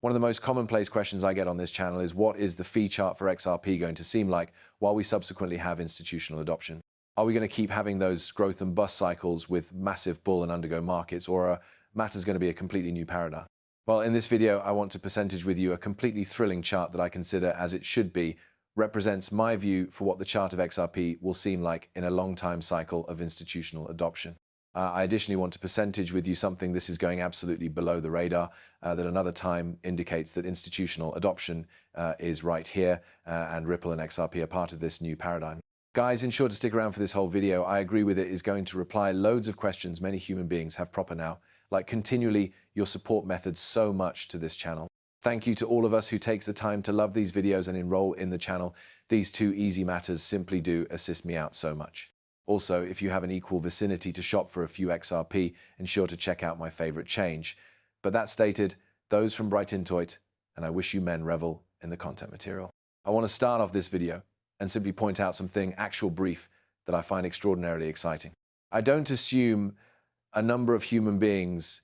One of the most commonplace questions I get on this channel is, what is the fee chart for XRP going to seem like while we subsequently have institutional adoption? Are we going to keep having those growth and bust cycles with massive bull and undergo markets, or are matters going to be a completely new paradigm? Well, in this video, I want to percentage with you a completely thrilling chart that I consider, as it should be, represents my view for what the chart of XRP will seem like in a long time cycle of institutional adoption. I additionally want to percentage with you something this is going absolutely below the radar, that another time indicates that institutional adoption is right here, and Ripple and XRP are part of this new paradigm. Guys, ensure to stick around for this whole video. I agree with it is going to reply loads of questions many human beings have proper now, like continually your support methods so much to this channel. Thank you to all of us who takes the time to love these videos and enroll in the channel. These two easy matters simply do assist me out so much. Also, if you have an equal vicinity to shop for a few XRP, ensure to check out my favorite change. But that stated, those from Bright Intoit, and I wish you men revel in the content material. I want to start off this video and simply point out something actual brief that I find extraordinarily exciting. I don't assume a number of human beings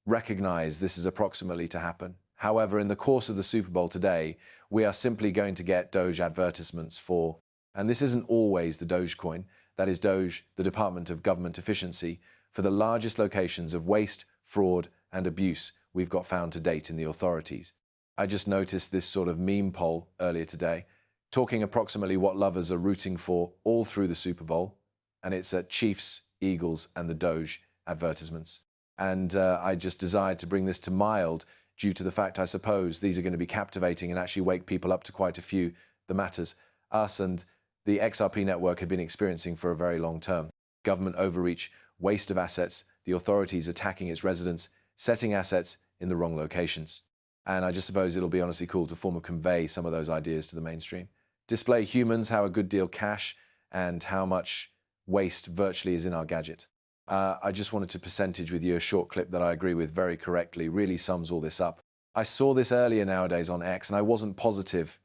recognize this is approximately to happen. However, in the course of the Super Bowl today, we are simply going to get Doge advertisements for, and this isn't always the Dogecoin, that is Doge, the Department of Government Efficiency, for the largest locations of waste, fraud, and abuse we've got found to date in the authorities. I just noticed this sort of meme poll earlier today, talking approximately what lovers are rooting for all through the Super Bowl, and it's at Chiefs, Eagles, and the Doge advertisements. And I just desired to bring this to mild due to the fact, I suppose, these are going to be captivating and actually wake people up to quite a few the matters us and the XRP network had been experiencing for a very long term. Government overreach, waste of assets, the authorities attacking its residents, setting assets in the wrong locations. And I just suppose it'll be honestly cool to form of convey some of those ideas to the mainstream. Display humans how a good deal cash and how much waste virtually is in our gadget. I just wanted to percentage with you a short clip that I agree with very correctly, really sums all this up. I saw this earlier nowadays on X, and I wasn't positive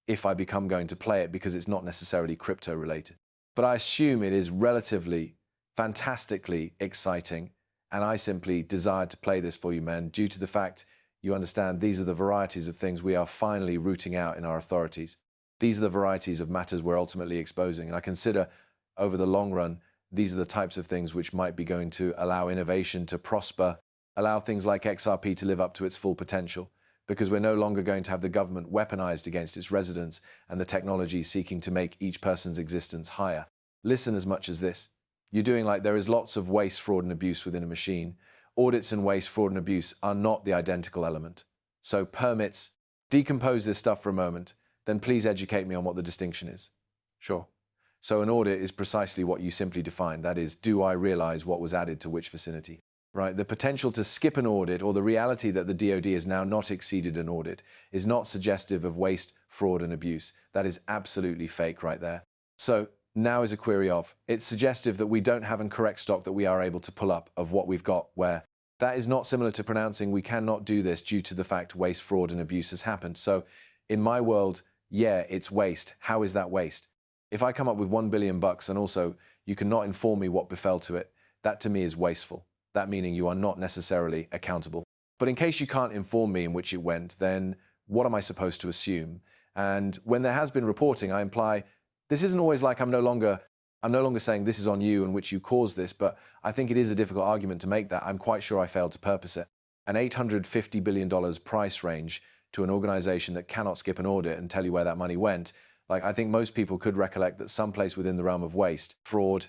if I become going to play it because it's not necessarily crypto related. But I assume it is relatively, fantastically exciting, and I simply desired to play this for you men due to the fact you understand these are the varieties of things we are finally rooting out in our authorities. These are the varieties of matters we're ultimately exposing, and I consider over the long run, these are the types of things which might be going to allow innovation to prosper, allow things like XRP to live up to its full potential, because we're no longer going to have the government weaponized against its residents and the technology seeking to make each person's existence higher. Listen as much as this. You're doing like there is lots of waste, fraud, and abuse within a machine. Audits and waste, fraud, and abuse are not the identical element. So permits, decompose this stuff for a moment, then please educate me on what the distinction is. Sure. So an audit is precisely what you simply defined. That is, do I realize what was added to which vicinity? Right, the potential to skip an audit or the reality that the DoD has now not exceeded an audit is not suggestive of waste, fraud, and abuse. That is absolutely fake right there. So now is a query of, it's suggestive that we don't have a correct stock that we are able to pull up of what we've got, where that is not similar to pronouncing we cannot do this due to the fact waste, fraud, and abuse has happened. So in my world, yeah, it's waste. How is that waste? If I come up with $1 billion and also you cannot inform me what befell to it, that to me is wasteful. That meaning you are not necessarily accountable. But in case you can't inform me in which it went, then what am I supposed to assume? And when there has been reporting, I imply this isn't always like I'm no longer saying this is on you and which you caused this, but I think it is a difficult argument to make that. I'm quite sure I failed to purpose it. An $850 billion price range to an organization that cannot skip an audit and tell you where that money went, like I think most people could recollect that someplace within the realm of waste, fraud,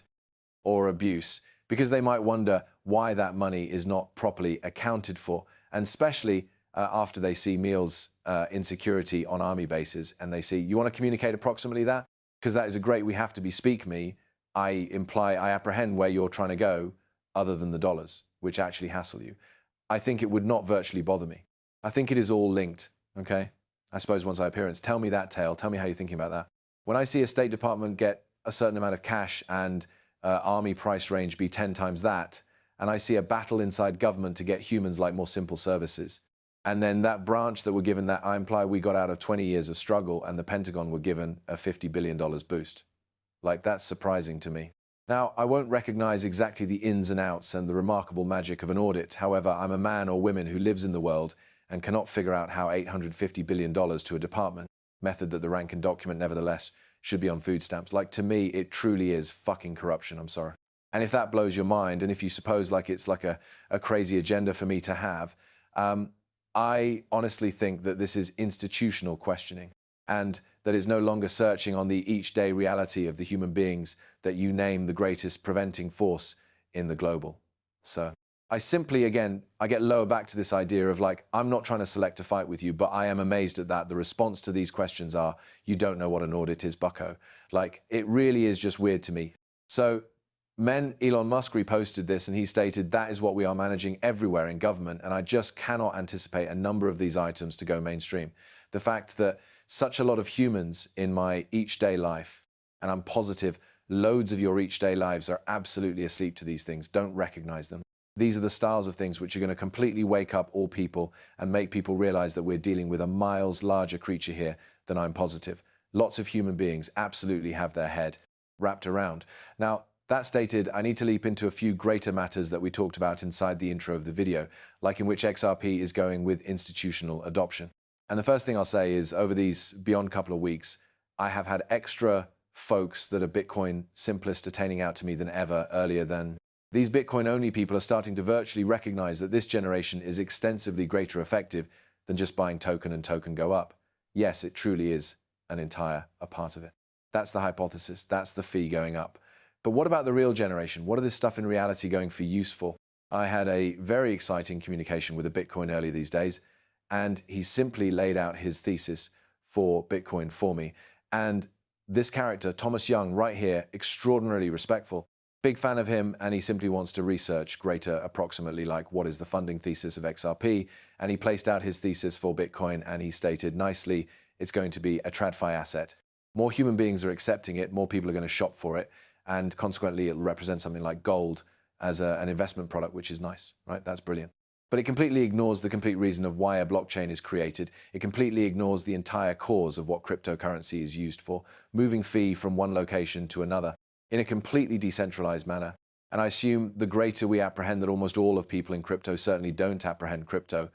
or abuse, because they might wonder why that money is not properly accounted for, and especially after they see meals insecurity on army bases, and they see, you want to communicate approximately that? Because that is a great, we have to be speak me, I apprehend where you're trying to go, other than the dollars, which actually hassle you. I think it would not virtually bother me. I think it is all linked, okay? I suppose once I appearance, tell me that tale, tell me how you're thinking about that. When I see a State Department get a certain amount of cash and army price range be 10 times that, and I see a battle inside government to get humans like more simple services, and then that branch that were given that, I imply we got out of 20 years of struggle and the Pentagon were given a $50 billion boost. Like, that's surprising to me. Now, I won't recognize exactly the ins and outs and the remarkable magic of an audit. However, I'm a man or woman who lives in the world and cannot figure out how $850 billion to a department, method that the rank and document nevertheless should be on food stamps. Like, to me, it truly is fucking corruption, I'm sorry. And if that blows your mind, and if you suppose like it's like a crazy agenda for me to have, I honestly think that this is institutional questioning, and that is no longer searching on the each day reality of the human beings that you name the greatest preventing force in the global. So I simply, again, I get lower back to this idea of like, I'm not trying to select a fight with you, but I am amazed at that. The response to these questions are, you don't know what an audit is, bucko. Like, it really is just weird to me. So Elon Musk reposted this and he stated that is what we are managing everywhere in government, and I just cannot anticipate a number of these items to go mainstream. The fact that such a lot of humans in my each day life, and I'm positive loads of your each day lives are absolutely asleep to these things, don't recognize them. These are the styles of things which are going to completely wake up all people and make people realize that we're dealing with a miles larger creature here than I'm positive. Lots of human beings absolutely have their head wrapped around. Now, that stated, I need to leap into a few greater matters that we talked about inside the intro of the video, like in which XRP is going with institutional adoption. And the first thing I'll say is, over these beyond couple of weeks, I have had extra folks that are Bitcoin simplest attaining out to me than ever earlier than. These Bitcoin-only people are starting to virtually recognize that this generation is extensively greater effective than just buying token and token go up. Yes, it truly is a part of it. That's the hypothesis. That's the fee going up. But what about the real generation? What are this stuff in reality going for use for? I had a very exciting communication with a Bitcoin earlier these days, and he simply laid out his thesis for Bitcoin for me. And this character, Thomas Young, right here, extraordinarily respectful. Big fan of him, and he simply wants to research greater approximately like what is the funding thesis of XRP, and he placed out his thesis for Bitcoin, and he stated nicely it's going to be a TradFi asset. More human beings are accepting it, more people are going to shop for it, and consequently it'll represent something like gold as an investment product, which is nice, right? That's brilliant. But it completely ignores the complete reason of why a blockchain is created. It completely ignores the entire cause of what cryptocurrency is used for, moving fee from one location to another in a completely decentralized manner. And I assume the greater we apprehend that almost all of people in crypto certainly don't apprehend crypto,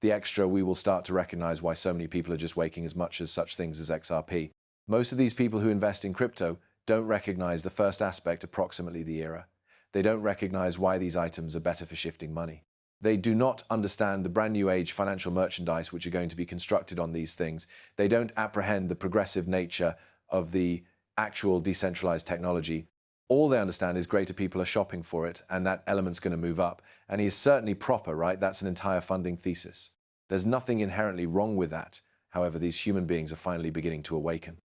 the extra we will start to recognize why so many people are just waking as much as such things as XRP. Most of these people who invest in crypto don't recognize the first aspect, approximately the era. They don't recognize why these items are better for shifting money. They do not understand the brand new age financial merchandise which are going to be constructed on these things. They don't apprehend the progressive nature of the actual decentralized technology. All they understand is greater people are shopping for it, and that element's going to move up. And he's certainly proper, right? That's an entire funding thesis. There's nothing inherently wrong with that. However, these human beings are finally beginning to awaken.